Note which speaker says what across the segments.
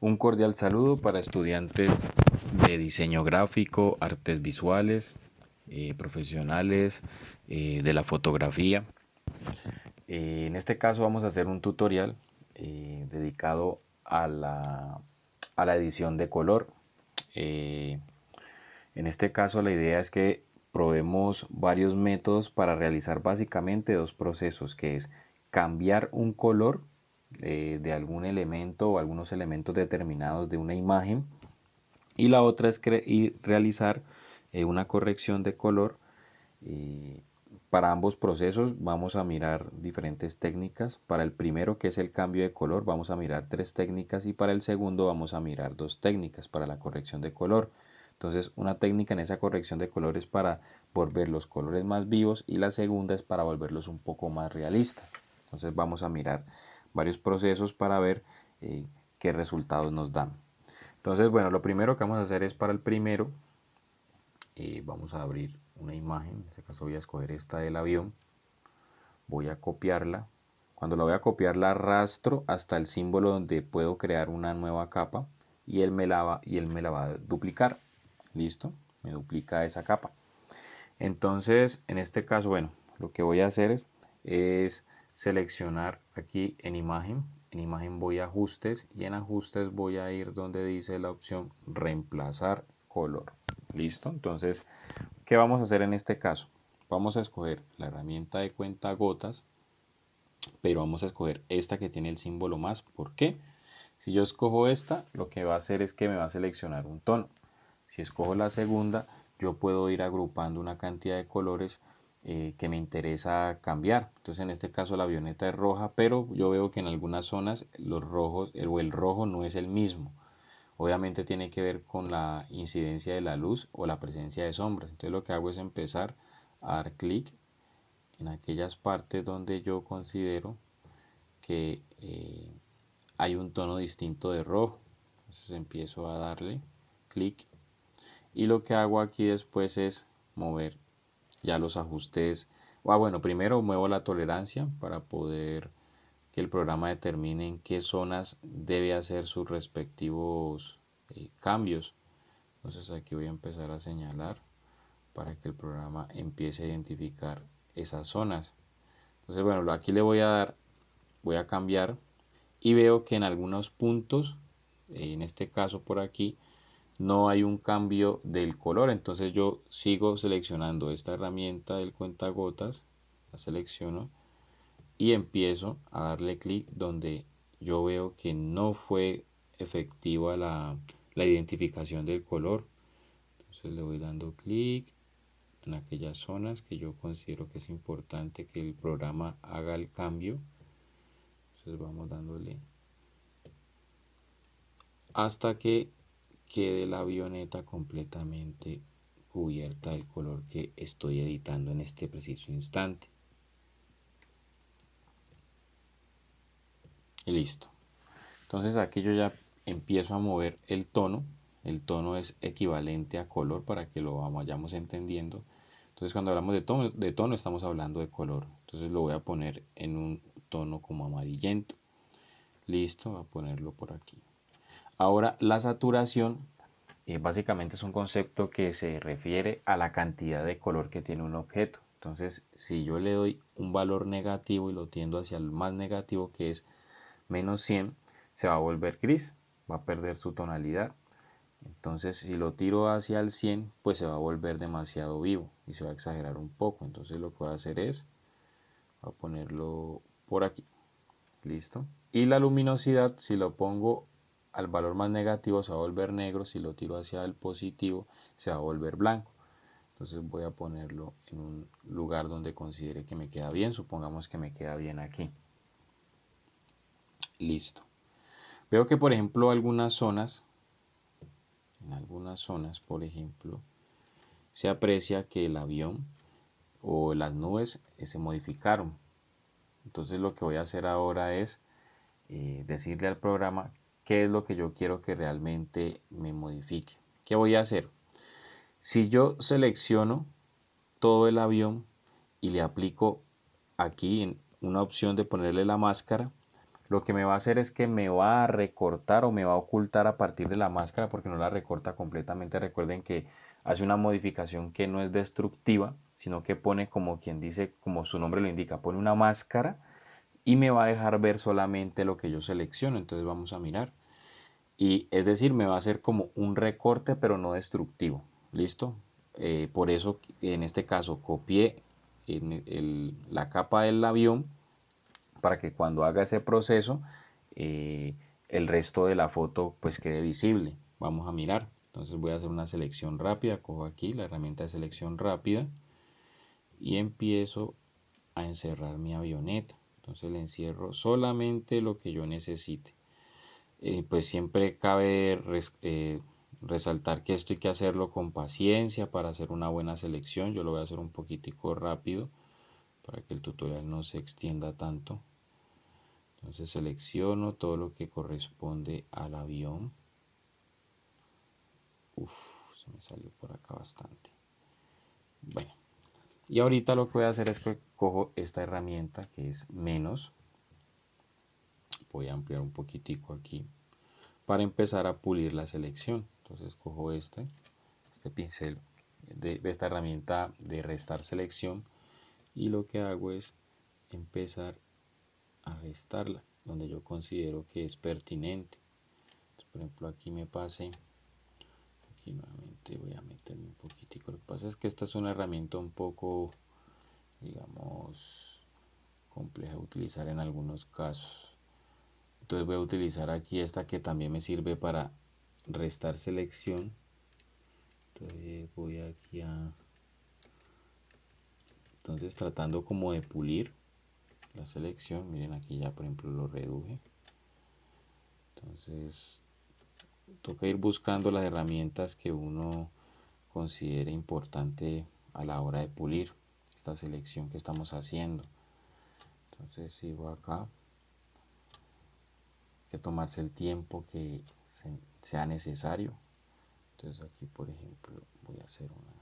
Speaker 1: Un cordial saludo para estudiantes de diseño gráfico, artes visuales, profesionales de la fotografía. En este caso vamos a hacer un tutorial dedicado a la edición de color. Eh, en este caso la idea es que probemos varios métodos para realizar básicamente dos procesos, que es cambiar un color de algún elemento o algunos elementos determinados de una imagen, y la otra es realizar una corrección de color. Para ambos procesos vamos a mirar diferentes técnicas. Para el primero, que es el cambio de color, vamos a mirar 3 técnicas, y para el segundo vamos a mirar 2 técnicas para la corrección de color. Entonces, una técnica en esa corrección de color es para volver los colores más vivos y la segunda es para volverlos un poco más realistas. Entonces vamos a mirar varios procesos para ver qué resultados nos dan. Entonces, bueno, lo primero que vamos a hacer es para el primero, vamos a abrir una imagen. En este caso voy a escoger esta del avión, voy a copiarla. Cuando la voy a copiar, la arrastro hasta el símbolo donde puedo crear una nueva capa y él me la va a duplicar. Listo, me duplica esa capa. Entonces, en este caso, bueno, lo que voy a hacer es seleccionar aquí en imagen voy a ajustes, y en ajustes voy a ir donde dice la opción reemplazar color. Listo. Entonces, ¿qué vamos a hacer en este caso? Vamos a escoger la herramienta de cuentagotas, pero vamos a escoger esta que tiene el símbolo más. ¿Por qué? Si yo escojo esta, lo que va a hacer es que me va a seleccionar un tono. Si escojo la segunda, yo puedo ir agrupando una cantidad de colores que me interesa cambiar. Entonces, en este caso la avioneta es roja, pero yo veo que en algunas zonas los rojos o el rojo no es el mismo. Obviamente tiene que ver con la incidencia de la luz o la presencia de sombras. Entonces lo que hago es empezar a dar clic en aquellas partes donde yo considero que hay un tono distinto de rojo. Entonces empiezo a darle clic, y lo que hago aquí después es mover ya los ajustes. Bueno, primero muevo la tolerancia para poder que el programa determine en qué zonas debe hacer sus respectivos cambios. Entonces aquí voy a empezar a señalar para que el programa empiece a identificar esas zonas. Entonces, bueno, aquí le voy a dar, voy a cambiar, y veo que en algunos puntos, en este caso por aquí, no hay un cambio del color. Entonces yo sigo seleccionando esta herramienta del cuentagotas, la selecciono y empiezo a darle clic donde yo veo que no fue efectiva la identificación del color. Entonces le voy dando clic en aquellas zonas que yo considero que es importante que el programa haga el cambio. Entonces vamos dándole hasta que quede la avioneta completamente cubierta del color que estoy editando en este preciso instante. Y listo. Entonces aquí yo ya empiezo a mover el tono. El tono es equivalente a color para que lo vayamos entendiendo. Entonces cuando hablamos de tono estamos hablando de color. Entonces lo voy a poner en un tono como amarillento. Listo, voy a ponerlo por aquí. Ahora la saturación básicamente es un concepto que se refiere a la cantidad de color que tiene un objeto. Entonces, si yo le doy un valor negativo y lo tiendo hacia el más negativo, que es -100, se va a volver gris, va a perder su tonalidad. Entonces, si lo tiro hacia el 100, pues se va a volver demasiado vivo y se va a exagerar un poco. Entonces, lo que voy a hacer es, voy a ponerlo por aquí. Listo. Y la luminosidad, si lo pongo al valor más negativo, se va a volver negro. Si lo tiro hacia el positivo, se va a volver blanco. Entonces voy a ponerlo en un lugar donde considere que me queda bien. Supongamos que me queda bien aquí. Listo. Veo que, por ejemplo, en algunas zonas, por ejemplo, se aprecia que el avión o las nubes se modificaron. Entonces lo que voy a hacer ahora es decirle al programa qué es lo que yo quiero que realmente me modifique. ¿Qué voy a hacer? Si yo selecciono todo el avión y le aplico aquí en una opción de ponerle la máscara, lo que me va a hacer es que me va a recortar o me va a ocultar a partir de la máscara porque no la recorta completamente. Recuerden que hace una modificación que no es destructiva, sino que pone, como quien dice, como su nombre lo indica, pone una máscara y me va a dejar ver solamente lo que yo selecciono. Entonces vamos a mirar. Y es decir, me va a hacer como un recorte pero no destructivo. ¿Listo? Por eso en este caso copié la capa del avión para que cuando haga ese proceso el resto de la foto pues quede visible. Vamos a mirar. Entonces voy a hacer una selección rápida. Cojo aquí la herramienta de selección rápida y empiezo a encerrar mi avioneta. Entonces le encierro solamente lo que yo necesite. Pues siempre cabe resaltar que esto hay que hacerlo con paciencia para hacer una buena selección. Yo lo voy a hacer un poquitico rápido para que el tutorial no se extienda tanto. Entonces selecciono todo lo que corresponde al avión. Se me salió por acá bastante. Bueno, y ahorita lo que voy a hacer es que cojo esta herramienta que es menos. Voy a ampliar un poquitico aquí para empezar a pulir la selección. Entonces cojo este pincel de esta herramienta de restar selección y lo que hago es empezar a restarla donde yo considero que es pertinente. Entonces, por ejemplo, aquí me pasé, aquí nuevamente voy a meterme un poquitico. Lo que pasa es que esta es una herramienta un poco, digamos, compleja de utilizar en algunos casos. Entonces voy a utilizar aquí esta que también me sirve para restar selección. Entonces voy aquí a... Entonces tratando como de pulir la selección. Miren aquí ya por ejemplo lo reduje. Entonces toca ir buscando las herramientas que uno considere importante a la hora de pulir esta selección que estamos haciendo. Entonces sigo acá. Hay que tomarse el tiempo que sea necesario. Entonces aquí por ejemplo voy a hacer una...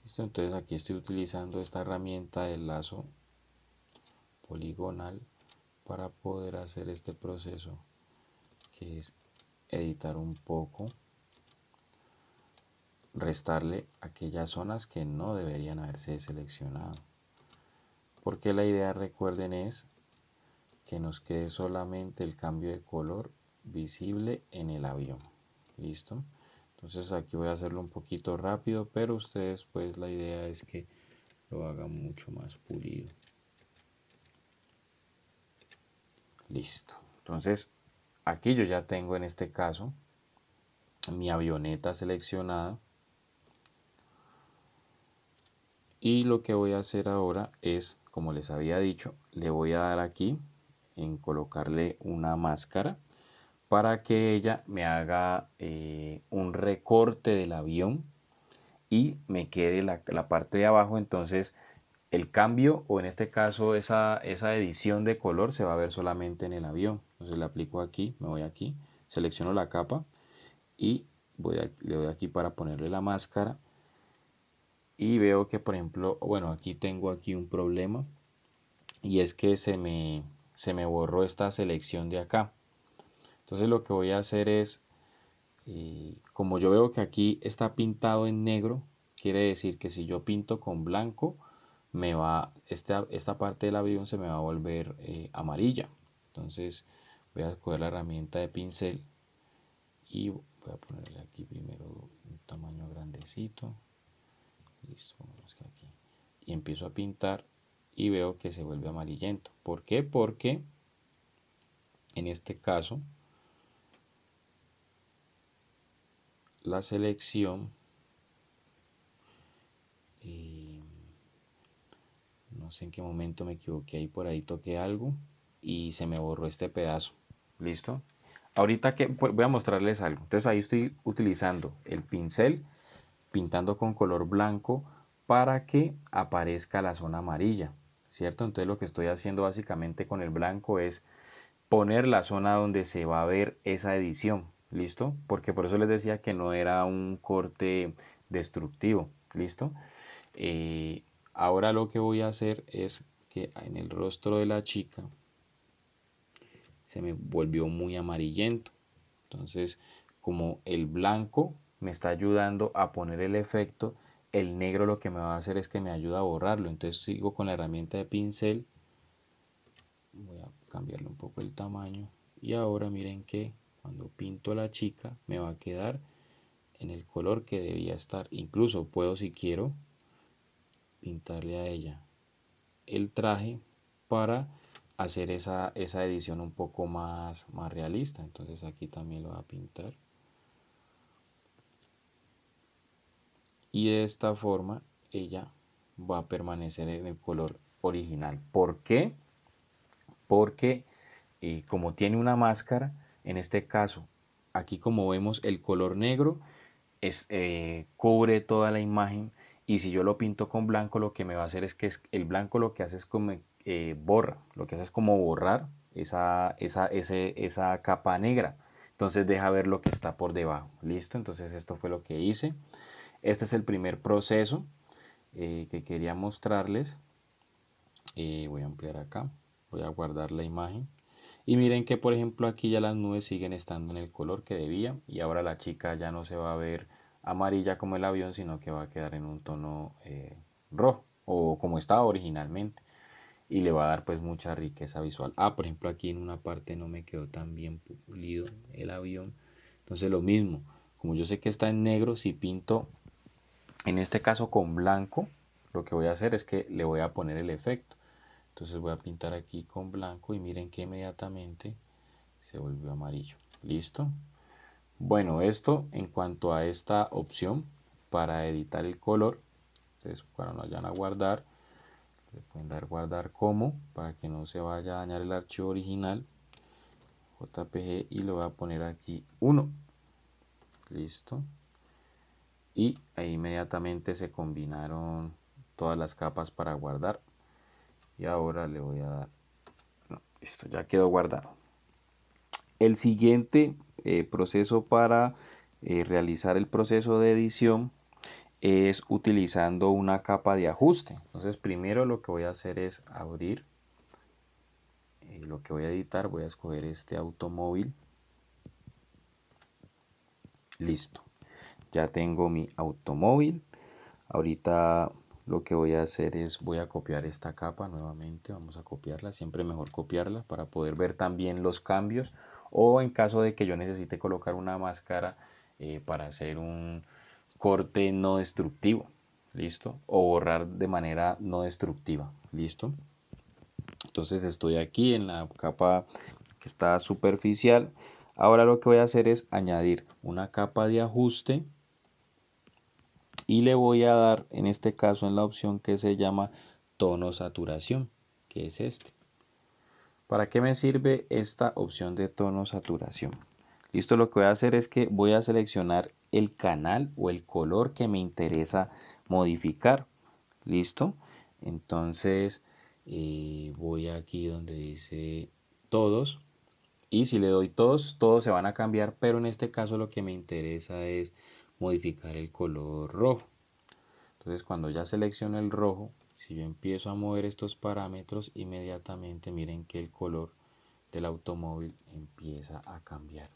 Speaker 1: ¿Listo? Entonces aquí estoy utilizando esta herramienta del lazo poligonal para poder hacer este proceso que es editar un poco, restarle aquellas zonas que no deberían haberse seleccionado, porque la idea, recuerden, es que nos quede solamente el cambio de color visible en el avión. ¿Listo? Entonces aquí voy a hacerlo un poquito rápido, pero ustedes pues la idea es que lo hagan mucho más pulido. Listo. Entonces aquí yo ya tengo en este caso mi avioneta seleccionada y lo que voy a hacer ahora es, como les había dicho, le voy a dar aquí en colocarle una máscara para que ella me haga un recorte del avión y me quede la parte de abajo. Entonces el cambio, o en este caso esa edición de color, se va a ver solamente en el avión. Entonces le aplico aquí, me voy aquí, selecciono la capa y le doy aquí para ponerle la máscara y veo que, por ejemplo, bueno, aquí tengo aquí un problema y es que se me borró esta selección de acá. Entonces lo que voy a hacer es, como yo veo que aquí está pintado en negro, quiere decir que si yo pinto con blanco, esta parte del avión se me va a volver amarilla. Entonces voy a coger la herramienta de pincel y voy a ponerle aquí primero un tamaño grandecito. Listo, aquí. Y empiezo a pintar y veo que se vuelve amarillento. ¿Por qué? Porque en este caso la selección, no sé en qué momento me equivoqué, ahí por ahí toqué algo y se me borró este pedazo. ¿Listo? Ahorita que voy a mostrarles algo. Entonces ahí estoy utilizando el pincel, pintando con color blanco para que aparezca la zona amarilla, ¿cierto? Entonces lo que estoy haciendo básicamente con el blanco es poner la zona donde se va a ver esa edición, ¿listo? Porque por eso les decía que no era un corte destructivo, ¿listo? Ahora lo que voy a hacer es que en el rostro de la chica se me volvió muy amarillento. Entonces, como el blanco me está ayudando a poner el efecto, el negro lo que me va a hacer es que me ayuda a borrarlo. Entonces sigo con la herramienta de pincel, voy a cambiarle un poco el tamaño y ahora miren que cuando pinto a la chica me va a quedar en el color que debía estar. Incluso puedo, si quiero, pintarle a ella el traje para hacer esa edición un poco más realista. Entonces aquí también lo voy a pintar. Y de esta forma ella va a permanecer en el color original. ¿Por qué? Porque como tiene una máscara, en este caso, aquí como vemos el color negro cubre toda la imagen, y si yo lo pinto con blanco lo que me va a hacer es que el blanco lo que hace es como borra, lo que hace es como borrar esa capa negra. Entonces deja ver lo que está por debajo. Listo, entonces esto fue lo que hice. Este es el primer proceso que quería mostrarles. Voy a ampliar acá, voy a guardar la imagen. Y miren que por ejemplo aquí ya las nubes siguen estando en el color que debía, y ahora la chica ya no se va a ver amarilla como el avión, sino que va a quedar en un tono rojo o como estaba originalmente, y le va a dar pues mucha riqueza visual. Por ejemplo aquí en una parte no me quedó tan bien pulido el avión, entonces lo mismo, como yo sé que está en negro, si pinto en este caso con blanco, lo que voy a hacer es que le voy a poner el efecto. Entonces voy a pintar aquí con blanco y miren que inmediatamente se volvió amarillo. ¿Listo? Bueno, esto en cuanto a esta opción para editar el color. Entonces, para no vayan a guardar, le pueden dar guardar como para que no se vaya a dañar el archivo original. JPG, y le voy a poner aquí 1. Listo. Y ahí inmediatamente se combinaron todas las capas para guardar. Y ahora le voy a dar, no, listo, ya quedó guardado. El siguiente proceso para realizar el proceso de edición es utilizando una capa de ajuste. Entonces primero lo que voy a hacer es abrir lo que voy a editar. Voy a escoger este automóvil. Listo, ya tengo mi automóvil. Ahorita lo que voy a hacer es voy a copiar esta capa nuevamente. Vamos a copiarla, siempre mejor copiarla para poder ver también los cambios, o en caso de que yo necesite colocar una máscara para hacer un corte no destructivo. Listo, o borrar de manera no destructiva. Listo, entonces estoy aquí en la capa que está superficial. Ahora lo que voy a hacer es añadir una capa de ajuste y le voy a dar, en este caso, en la opción que se llama tono saturación, que es este. ¿Para qué me sirve esta opción de tono saturación? Listo, lo que voy a hacer es que voy a seleccionar el canal o el color que me interesa modificar. Listo, entonces voy aquí donde dice todos, y si le doy todos, todos se van a cambiar, pero en este caso lo que me interesa es modificar el color rojo. Entonces cuando ya selecciono el rojo, si yo empiezo a mover estos parámetros, inmediatamente miren que el color del automóvil empieza a cambiar.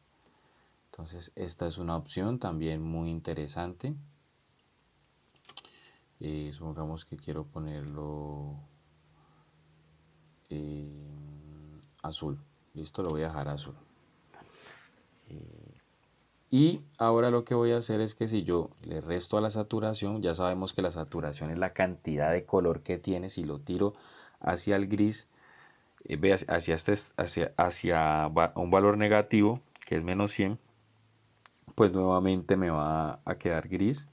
Speaker 1: Entonces esta es una opción también muy interesante. Supongamos que quiero ponerlo azul. Listo, lo voy a dejar azul. Y ahora lo que voy a hacer es que si yo le resto a la saturación, ya sabemos que la saturación es la cantidad de color que tiene. Si lo tiro hacia el gris, hacia un valor negativo, que es -100, pues nuevamente me va a quedar gris.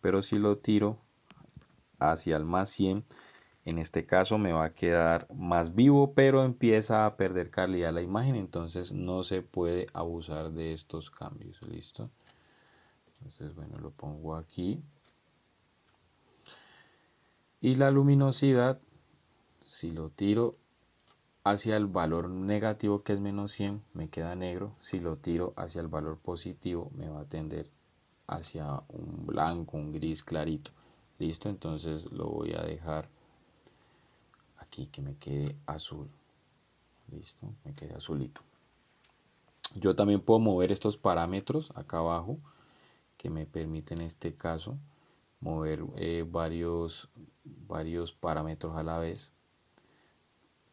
Speaker 1: Pero si lo tiro hacia el +100, en este caso me va a quedar más vivo, pero empieza a perder calidad la imagen. Entonces no se puede abusar de estos cambios. ¿Listo? Entonces, bueno, lo pongo aquí. Y la luminosidad, si lo tiro hacia el valor negativo, que es -100, me queda negro. Si lo tiro hacia el valor positivo, me va a tender hacia un blanco, un gris clarito. Listo, entonces lo voy a dejar aquí que me quede azul. Listo, me quede azulito. Yo también puedo mover estos parámetros acá abajo que me permiten en este caso mover varios parámetros a la vez.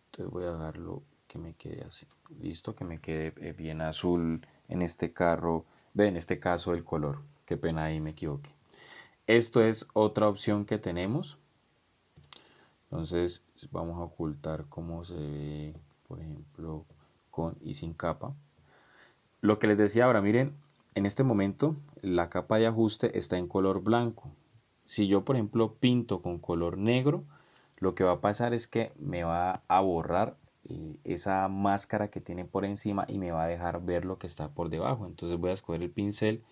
Speaker 1: Entonces voy a dejarlo que me quede así. Listo, que me quede bien azul en este carro. Ve, en este caso el color. Qué pena, ahí me equivoqué. Esto es otra opción que tenemos. Entonces vamos a ocultar cómo se ve, por ejemplo, con y sin capa. Lo que les decía ahora, miren, en este momento la capa de ajuste está en color blanco. Si yo, por ejemplo, pinto con color negro, lo que va a pasar es que me va a borrar esa máscara que tiene por encima y me va a dejar ver lo que está por debajo. Entonces voy a escoger el pincel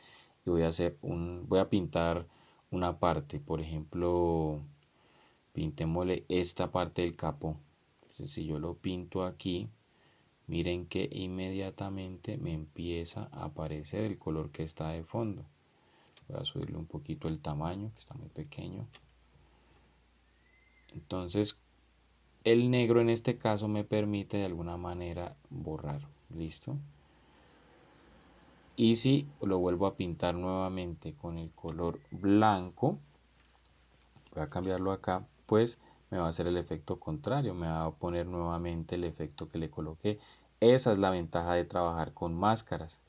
Speaker 1: y voy a pintar una parte, por ejemplo, pintémosle esta parte del capó. Entonces, si yo lo pinto aquí, miren que inmediatamente me empieza a aparecer el color que está de fondo. Voy a subirle un poquito el tamaño, que está muy pequeño. Entonces, el negro en este caso me permite de alguna manera borrar. ¿Listo? Y si lo vuelvo a pintar nuevamente con el color blanco, voy a cambiarlo acá, pues me va a hacer el efecto contrario, me va a poner nuevamente el efecto que le coloqué. Esa es la ventaja de trabajar con máscaras,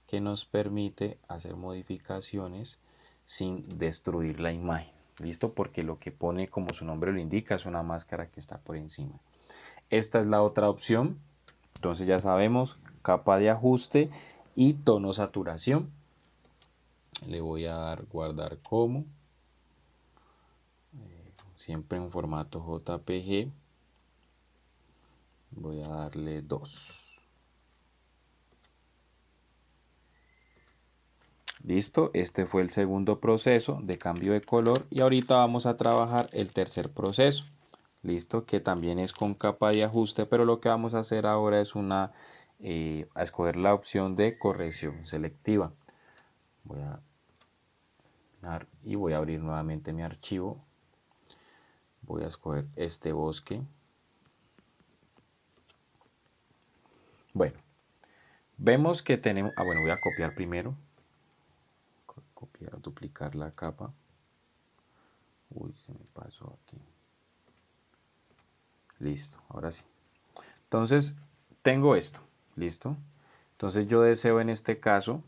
Speaker 1: que nos permite hacer modificaciones sin destruir la imagen. ¿Listo? Porque lo que pone, como su nombre lo indica, es una máscara que está por encima. Esta es la otra opción. Entonces ya sabemos, capa de ajuste y tono saturación. Le voy a dar guardar como. Siempre en formato JPG. Voy a darle 2. Listo, este fue el segundo proceso de cambio de color y ahorita vamos a trabajar el tercer proceso. Listo, que también es con capa de ajuste, pero lo que vamos a hacer ahora es a escoger la opción de corrección selectiva. Voy a y voy a abrir nuevamente mi archivo. Voy a escoger este bosque. Bueno, vemos que tenemos, bueno, voy a copiar primero. Copiar, duplicar la capa. Uy, se me pasó aquí. Listo, ahora sí. Entonces, tengo esto, ¿listo? Entonces yo deseo en este caso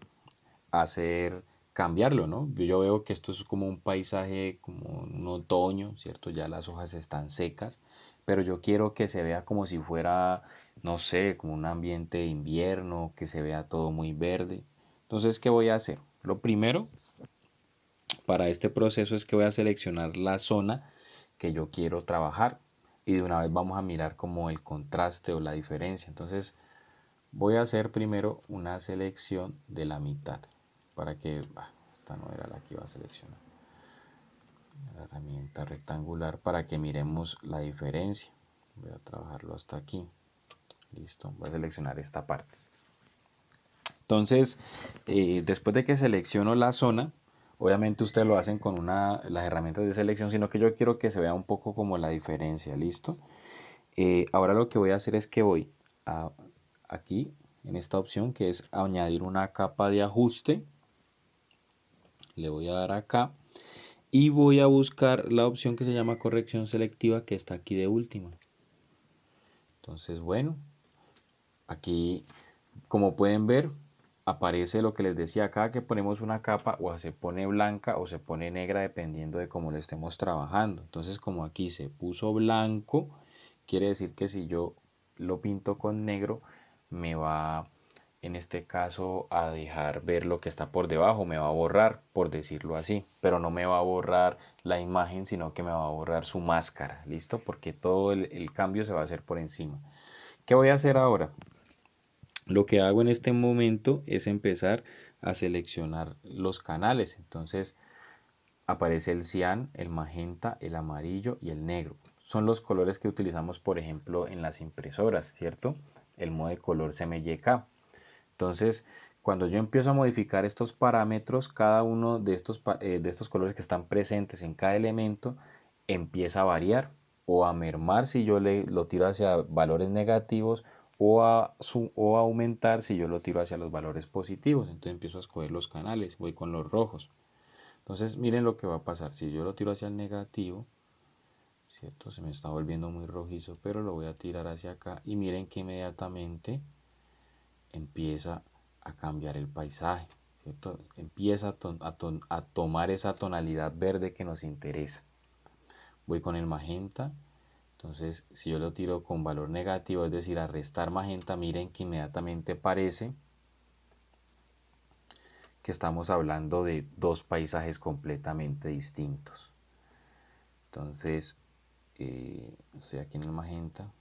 Speaker 1: cambiarlo, ¿no? Yo veo que esto es como un paisaje, como un otoño, ¿cierto? Ya las hojas están secas, pero yo quiero que se vea como si fuera, no sé, como un ambiente de invierno, que se vea todo muy verde. Entonces, ¿qué voy a hacer? Lo primero para este proceso es que voy a seleccionar la zona que yo quiero trabajar y de una vez vamos a mirar como el contraste o la diferencia. Entonces voy a hacer primero una selección de la mitad para que, esta no era la que iba a seleccionar, la herramienta rectangular, para que miremos la diferencia. Voy a trabajarlo hasta aquí. Listo, voy a seleccionar esta parte. Entonces, después de que selecciono la zona, obviamente ustedes lo hacen con las herramientas de selección, sino que yo quiero que se vea un poco como la diferencia, ¿listo? Ahora lo que voy a hacer es que voy aquí, en esta opción, que es añadir una capa de ajuste. Le voy a dar acá y voy a buscar la opción que se llama corrección selectiva, que está aquí de última. Entonces, bueno, aquí, como pueden ver, aparece lo que les decía acá, que ponemos una capa o se pone blanca o se pone negra dependiendo de cómo lo estemos trabajando. Entonces, como aquí se puso blanco, quiere decir que si yo lo pinto con negro, me va en este caso a dejar ver lo que está por debajo, me va a borrar, por decirlo así, pero no me va a borrar la imagen, sino que me va a borrar su máscara, ¿listo? Porque todo el cambio se va a hacer por encima. ¿Qué voy a hacer ahora? Lo que hago en este momento es empezar a seleccionar los canales. Entonces aparece el cian, el magenta, el amarillo y el negro. Son los colores que utilizamos, por ejemplo, en las impresoras, ¿cierto? El modo de color CMYK. Entonces, cuando yo empiezo a modificar estos parámetros, cada uno de estos colores que están presentes en cada elemento empieza a variar o a mermar si yo lo tiro hacia valores negativos o a aumentar si yo lo tiro hacia los valores positivos. Entonces empiezo a escoger los canales, voy con los rojos. Entonces miren lo que va a pasar. Si yo lo tiro hacia el negativo, ¿cierto? Se me está volviendo muy rojizo, pero lo voy a tirar hacia acá y miren que inmediatamente empieza a cambiar el paisaje, ¿cierto? Empieza a tomar esa tonalidad verde que nos interesa. Voy con el magenta. Entonces, si yo lo tiro con valor negativo, es decir, a restar magenta, miren que inmediatamente parece que estamos hablando de dos paisajes completamente distintos. Entonces, estoy aquí en el magenta.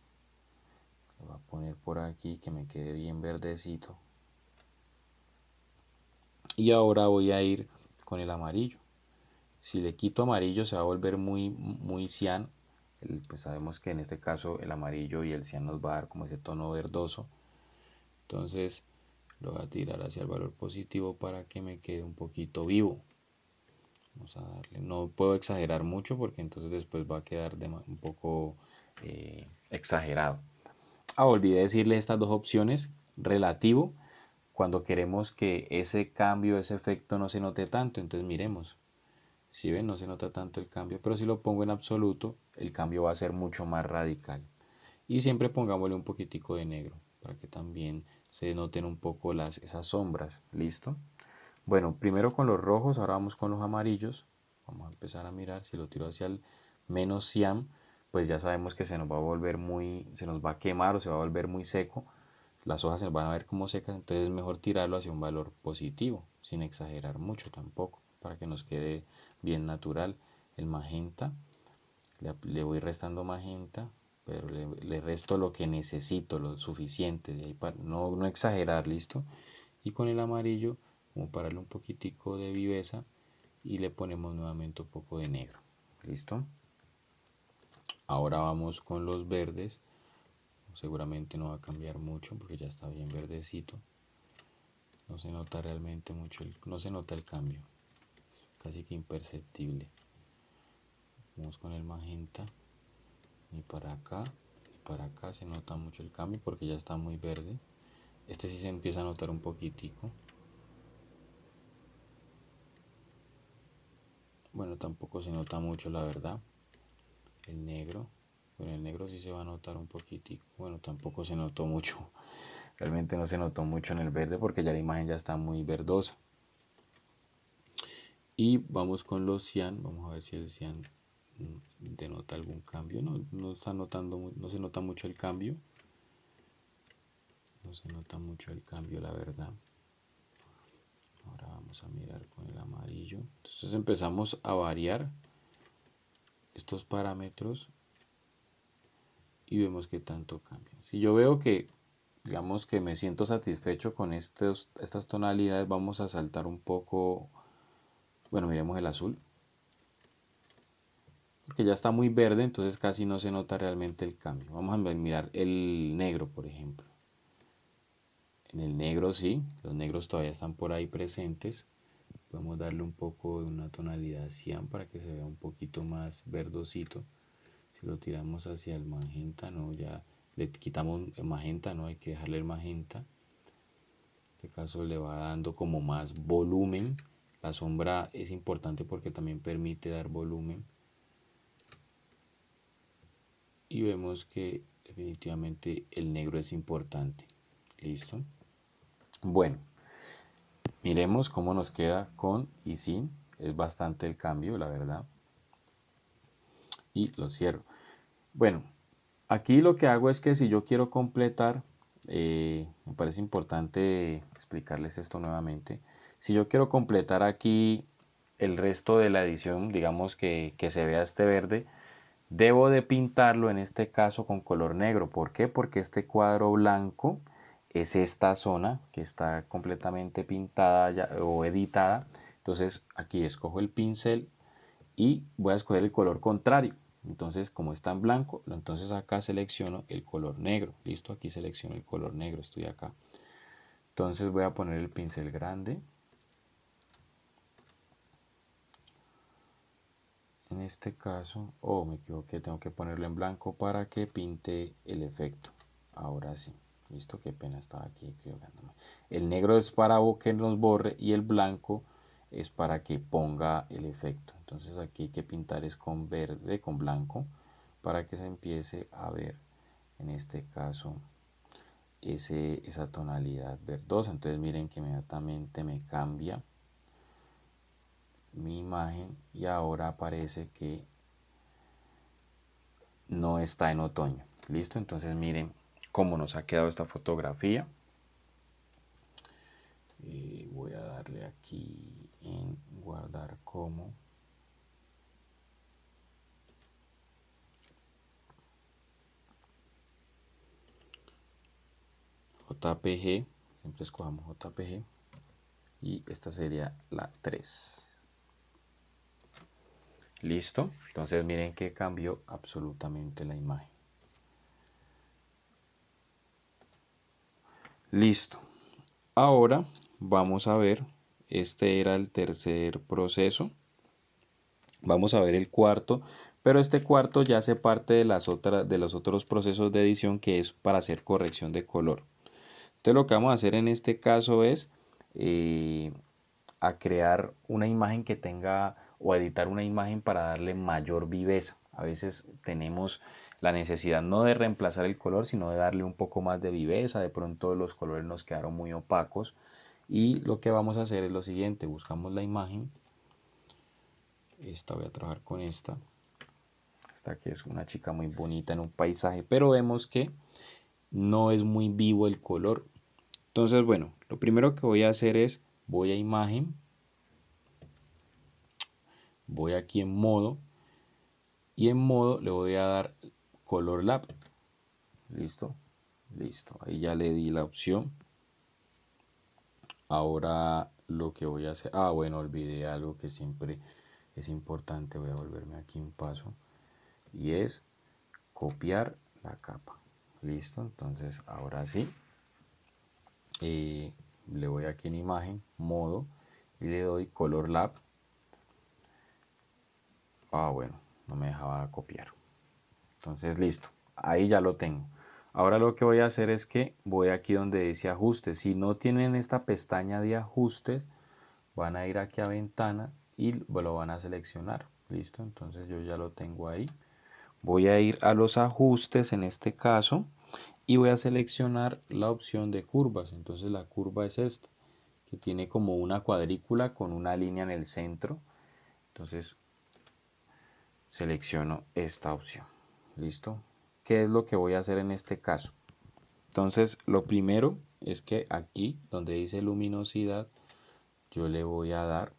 Speaker 1: Lo voy a poner por aquí que me quede bien verdecito. Y ahora voy a ir con el amarillo. Si le quito amarillo se va a volver muy cian. Pues sabemos que en este caso el amarillo y el cian nos va a dar como ese tono verdoso. Entonces lo voy a tirar hacia el valor positivo para que me quede un poquito vivo. Vamos a darle, no puedo exagerar mucho porque entonces después va a quedar un poco exagerado. Olvidé decirle estas dos opciones: relativo, cuando queremos que ese cambio, ese efecto no se note tanto. Entonces miremos, si ven, no se nota tanto el cambio, pero si lo pongo en absoluto, el cambio va a ser mucho más radical. Y siempre pongámosle un poquitico de negro para que también se noten un poco esas sombras. ¿Listo? Bueno, primero con los rojos, ahora vamos con los amarillos. Vamos a empezar a mirar. Si lo tiro hacia el menos cian, pues ya sabemos que se nos va a volver se nos va a quemar o se va a volver muy seco. Las hojas se van a ver como secas, entonces es mejor tirarlo hacia un valor positivo, sin exagerar mucho tampoco, para que nos quede bien natural. El magenta, le voy restando magenta, pero le resto lo que necesito, lo suficiente, de ahí para no exagerar, ¿listo? Y con el amarillo, como para darle un poquitico de viveza, y le ponemos nuevamente un poco de negro, ¿listo? Ahora vamos con los verdes. Seguramente no va a cambiar mucho porque ya está bien verdecito. No se nota realmente mucho, no se nota el cambio, casi que imperceptible. Vamos con el magenta, ni para acá ni para acá se nota mucho el cambio porque ya está muy verde. Este sí se empieza a notar un poquitico. Bueno, tampoco se nota mucho, la verdad. El negro, bueno, el negro sí se va a notar un poquitico. Bueno, tampoco se notó mucho. Realmente no se notó mucho en el verde porque ya la imagen ya está muy verdosa. Y vamos con los cian. Vamos a ver si el cian denota algún cambio. No está notando, no se nota mucho el cambio. No se nota mucho el cambio, la verdad. Ahora vamos a mirar con el amarillo. Entonces empezamos a variar estos parámetros y vemos que tanto cambia. Si yo veo que, digamos que me siento satisfecho con estas tonalidades, vamos a saltar un poco. Bueno, miremos el azul, porque ya está muy verde, entonces casi no se nota realmente el cambio. Vamos a mirar el negro, por ejemplo. En el negro sí, los negros todavía están por ahí presentes. Podemos darle un poco de una tonalidad cian para que se vea un poquito más verdosito. Si lo tiramos hacia el magenta, no, ya le quitamos el magenta, no hay que dejarle el magenta. En este caso le va dando como más volumen. La sombra es importante porque también permite dar volumen. Y vemos que definitivamente el negro es importante. ¿Listo? Bueno, miremos cómo nos queda con y sin. Es bastante el cambio, la verdad. Y lo cierro. Bueno, aquí lo que hago es que si yo quiero completar, me parece importante explicarles esto nuevamente. Si yo quiero completar aquí el resto de la edición, digamos que se vea este verde, debo de pintarlo en este caso con color negro. ¿Por qué? Porque este cuadro blanco es esta zona que está completamente pintada o editada. Entonces aquí escojo el pincel y voy a escoger el color contrario. Entonces, como está en blanco, entonces acá selecciono el color negro. Listo, aquí selecciono el color negro, estoy acá. Entonces voy a poner el pincel grande. En este caso, me equivoqué, tengo que ponerlo en blanco para que pinte el efecto. Ahora sí, listo, qué pena, estaba aquí equivocándome. El negro es para que nos borre y el blanco es para que ponga el efecto. Entonces aquí hay que pintar es con verde, con blanco, para que se empiece a ver, en este caso, esa tonalidad verdosa. Entonces miren que inmediatamente me cambia mi imagen y ahora aparece que no está en otoño. Listo, entonces miren cómo nos ha quedado esta fotografía. Voy a darle aquí en guardar como. JPG, siempre escojamos JPG y esta sería la 3. Listo, entonces miren que cambió absolutamente la imagen. Listo, ahora vamos a ver, este era el tercer proceso. Vamos a ver el cuarto, pero este cuarto ya hace parte de los otros procesos de edición, que es para hacer corrección de color. Entonces lo que vamos a hacer en este caso es a crear una imagen que tenga, o editar una imagen para darle mayor viveza. A veces tenemos la necesidad no de reemplazar el color, sino de darle un poco más de viveza. De pronto los colores nos quedaron muy opacos y lo que vamos a hacer es lo siguiente: buscamos la imagen. Esta voy a trabajar con esta que es una chica muy bonita en un paisaje, pero vemos que no es muy vivo el color. Entonces, bueno, lo primero que voy a hacer es, voy a imagen, voy aquí en modo, y en modo le voy a dar color lab. Listo, listo, ahí ya le di la opción. Ahora lo que voy a hacer, bueno, olvidé algo que siempre es importante. Voy a volverme aquí un paso y es copiar la capa. Listo, entonces ahora sí, le voy aquí en imagen, modo, y le doy color lab. Bueno, no me dejaba copiar. Entonces listo, ahí ya lo tengo. Ahora lo que voy a hacer es que voy aquí donde dice ajustes. Si no tienen esta pestaña de ajustes, van a ir aquí a ventana y lo van a seleccionar. Listo, entonces yo ya lo tengo ahí. Voy a ir a los ajustes en este caso y voy a seleccionar la opción de curvas. Entonces la curva es esta, que tiene como una cuadrícula con una línea en el centro. Entonces selecciono esta opción. Listo. ¿Qué es lo que voy a hacer en este caso? Entonces lo primero es que aquí donde dice luminosidad, yo le voy a dar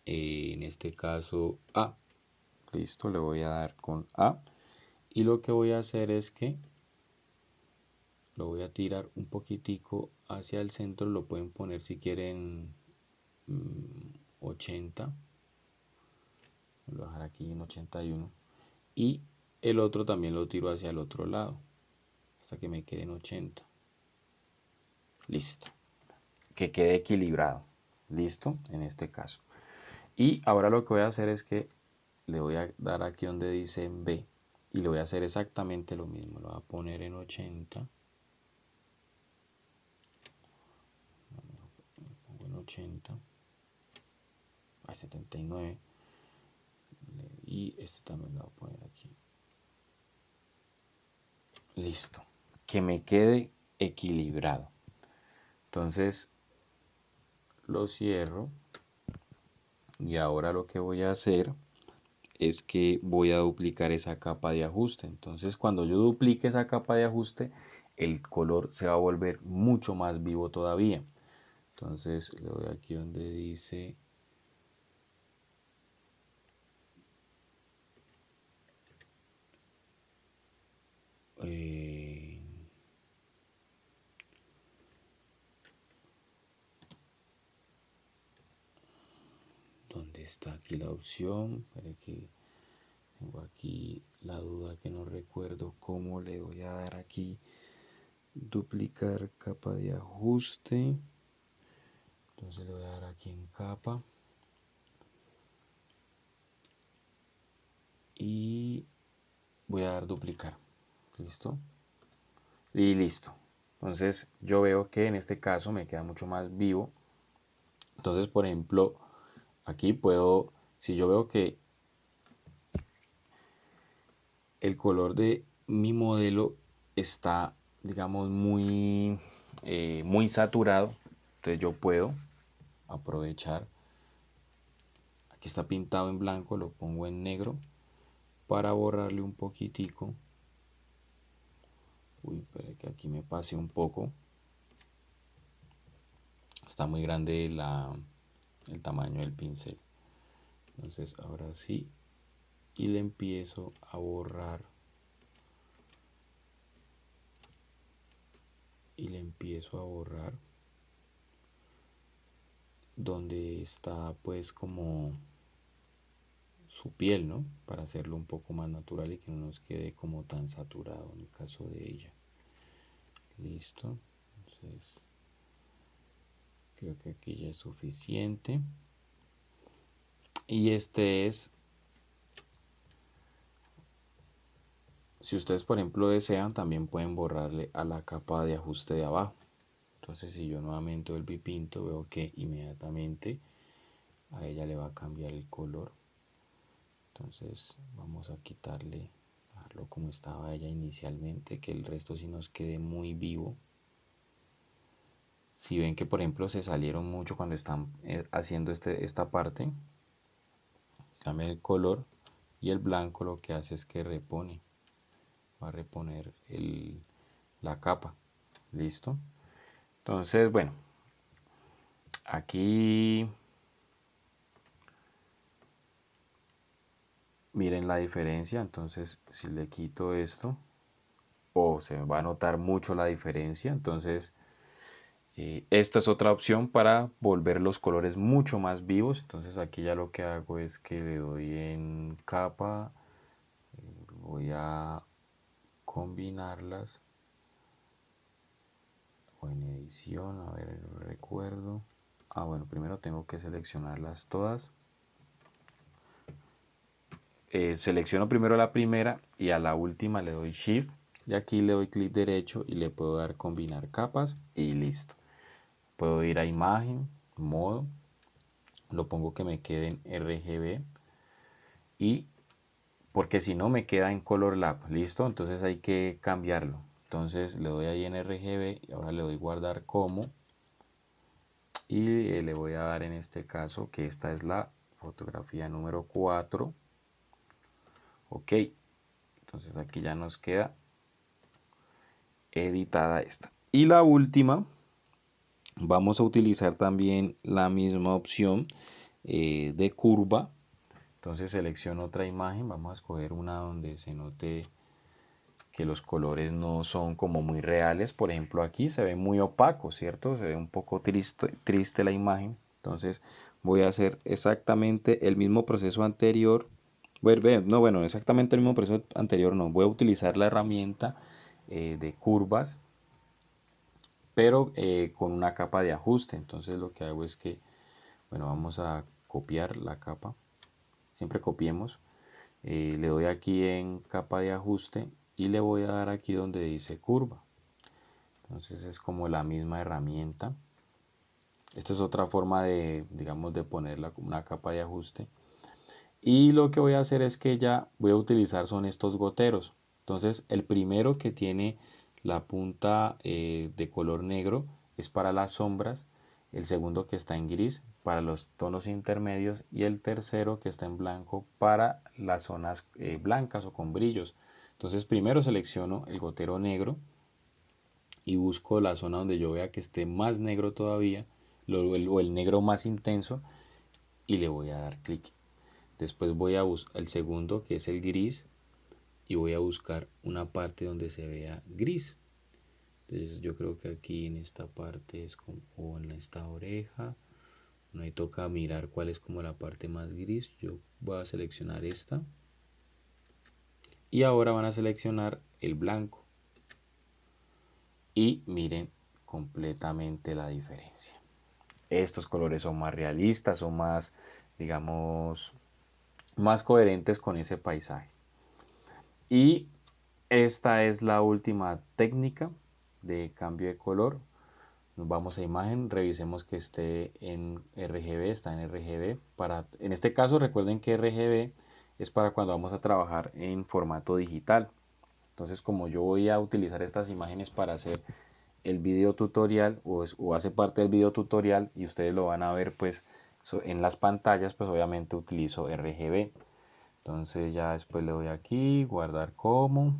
Speaker 1: en este caso A. Listo, le voy a dar con A. Y lo que voy a hacer es que lo voy a tirar un poquitico hacia el centro. Lo pueden poner si quieren 80. Lo voy a dejar aquí en 81. Y el otro también lo tiro hacia el otro lado, hasta que me quede en 80. Listo. Que quede equilibrado. Listo, en este caso. Y ahora lo que voy a hacer es que le voy a dar aquí donde dice B. Y le voy a hacer exactamente lo mismo. Lo voy a poner en 80. Pongo en 80. A 79. Y este también lo voy a poner aquí. Listo. Que me quede equilibrado. Entonces lo cierro. Y ahora lo que voy a hacer es que voy a duplicar esa capa de ajuste. Entonces cuando yo duplique esa capa de ajuste, el color se va a volver mucho más vivo todavía. Entonces le doy aquí donde dice ¿dónde está aquí la opción? Para que tengo aquí la duda, que no recuerdo cómo le voy a dar aquí duplicar capa de ajuste. Entonces le voy a dar aquí en capa. Y voy a dar duplicar. ¿Listo? Y listo. Entonces yo veo que en este caso me queda mucho más vivo. Entonces, por ejemplo, aquí puedo, si yo veo que el color de mi modelo está, digamos, muy saturado, entonces yo puedo aprovechar. Aquí está pintado en blanco, lo pongo en negro para borrarle un poquitico. Uy, espera que aquí me pase un poco. Está muy grande el tamaño del pincel. Entonces ahora sí, y le empiezo a borrar. Y le empiezo a borrar donde está pues como su piel, ¿no? Para hacerlo un poco más natural y que no nos quede como tan saturado en el caso de ella. Listo. Entonces, creo que aquí ya es suficiente. Y este es, si ustedes por ejemplo desean, también pueden borrarle a la capa de ajuste de abajo. Entonces, si yo nuevamente vuelvo y pinto, veo que inmediatamente a ella le va a cambiar el color. Entonces, vamos a quitarle, dejarlo como estaba ella inicialmente, que el resto sí nos quede muy vivo. Si ven que por ejemplo se salieron mucho cuando están haciendo esta parte, cambia el color y el blanco lo que hace es que repone, va a reponer la capa. Listo. Entonces, bueno, aquí miren la diferencia. Entonces, si le quito esto, se va a notar mucho la diferencia. Entonces, esta es otra opción para volver los colores mucho más vivos. Entonces aquí ya lo que hago es que le doy en capa, voy a combinarlas o en edición, a ver, recuerdo. Bueno, primero tengo que seleccionarlas todas. Selecciono primero la primera y a la última le doy Shift. Y aquí le doy clic derecho y le puedo dar combinar capas y listo. Puedo ir a imagen, modo, lo pongo que me quede en RGB y porque si no me queda en color lab, listo, entonces hay que cambiarlo. Entonces le doy ahí en RGB y ahora le doy guardar como y le voy a dar en este caso que esta es la fotografía número 4. Ok, entonces aquí ya nos queda editada esta. Y la última, vamos a utilizar también la misma opción de curva. Entonces selecciono otra imagen, vamos a escoger una donde se note que los colores no son como muy reales. Por ejemplo, aquí se ve muy opaco, ¿cierto? Se ve un poco triste la imagen. Entonces voy a hacer exactamente el mismo proceso anterior. No, bueno, exactamente el mismo proceso anterior no. Voy a utilizar la herramienta de curvas, pero con una capa de ajuste. Entonces lo que hago es que, bueno, vamos a copiar la capa. Siempre copiemos. Le doy aquí en capa de ajuste y le voy a dar aquí donde dice curva. Entonces es como la misma herramienta. Esta es otra forma de, digamos, de ponerla como una capa de ajuste. Y lo que voy a hacer es que ya voy a utilizar son estos goteros. Entonces el primero que tiene la punta de color negro es para las sombras. El segundo que está en gris para los tonos intermedios y el tercero que está en blanco para las zonas blancas o con brillos. Entonces primero selecciono el gotero negro y busco la zona donde yo vea que esté más negro todavía o el negro más intenso y le voy a dar clic. Después voy a buscar el segundo que es el gris y voy a buscar una parte donde se vea gris. Entonces yo creo que aquí en esta parte es como, o en esta oreja, no hay toca mirar cuál es como la parte más gris. Yo voy a seleccionar esta y ahora van a seleccionar el blanco. y miren completamente la diferencia. Estos colores son más realistas, son más, digamos, más coherentes con ese paisaje. Y esta es la última técnica de cambio de color. Nos vamos a imagen, revisemos que esté en RGB, está en RGB. En este caso recuerden que RGB es para cuando vamos a trabajar en formato digital. Entonces, como yo voy a utilizar estas imágenes para hacer el video tutorial o hace parte del video tutorial y ustedes lo van a ver pues en las pantallas, pues obviamente utilizo RGB. Entonces ya después le doy aquí, guardar como.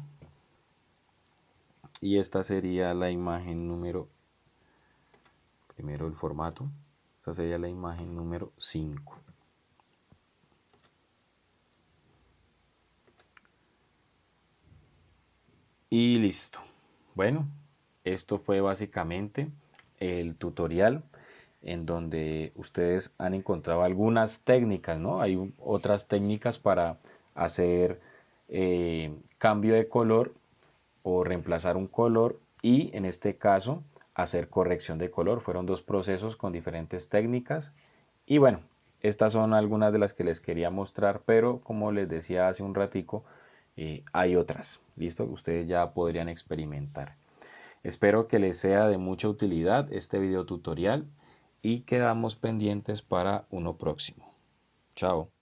Speaker 1: Y esta sería la imagen número, primero el formato, esta sería la imagen número 5. Y listo. Bueno, esto fue básicamente el tutorial en donde ustedes han encontrado algunas técnicas, ¿no? Hay otras técnicas para hacer cambio de color o reemplazar un color y en este caso hacer corrección de color. Fueron dos procesos con diferentes técnicas y bueno, estas son algunas de las que les quería mostrar, pero como les decía hace un ratico, hay otras, ¿listo? Ustedes ya podrían experimentar. Espero que les sea de mucha utilidad este video tutorial y quedamos pendientes para uno próximo. Chao.